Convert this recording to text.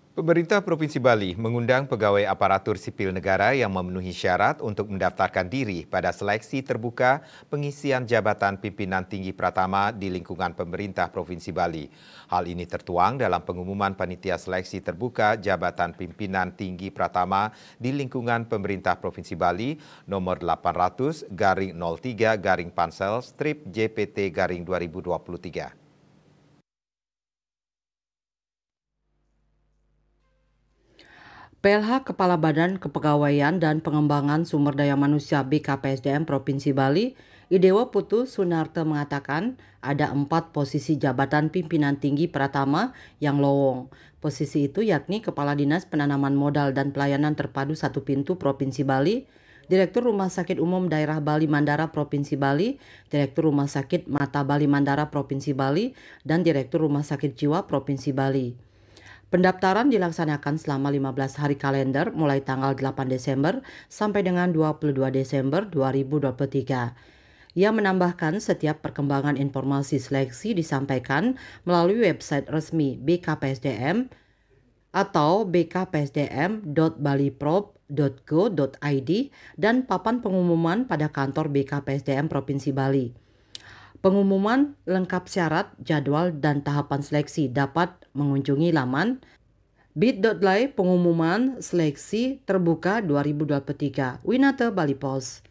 Pemerintah Provinsi Bali mengundang pegawai aparatur sipil negara yang memenuhi syarat untuk mendaftarkan diri pada seleksi terbuka pengisian jabatan pimpinan tinggi Pratama di lingkungan pemerintah Provinsi Bali. Hal ini tertuang dalam pengumuman panitia seleksi terbuka jabatan pimpinan tinggi Pratama di lingkungan pemerintah Provinsi Bali nomor 800-03-Pansel-JPT-2023. PLH Kepala Badan Kepegawaian dan Pengembangan Sumber Daya Manusia BKPSDM Provinsi Bali, Idewo Putu Sunarto mengatakan ada 4 posisi jabatan pimpinan tinggi Pratama yang lowong. Posisi itu yakni Kepala Dinas Penanaman Modal dan Pelayanan Terpadu Satu Pintu Provinsi Bali, Direktur Rumah Sakit Umum Daerah Bali Mandara Provinsi Bali, Direktur Rumah Sakit Mata Bali Mandara Provinsi Bali, dan Direktur Rumah Sakit Jiwa Provinsi Bali. Pendaftaran dilaksanakan selama 15 hari kalender mulai tanggal 8 Desember sampai dengan 22 Desember 2023. Ia menambahkan setiap perkembangan informasi seleksi disampaikan melalui website resmi BKPSDM atau bkpsdm.baliprov.go.id dan papan pengumuman pada kantor BKPSDM Provinsi Bali. Pengumuman lengkap syarat, jadwal, dan tahapan seleksi dapat mengunjungi laman bit.ly pengumuman seleksi terbuka 2023. Winata Bali Pos.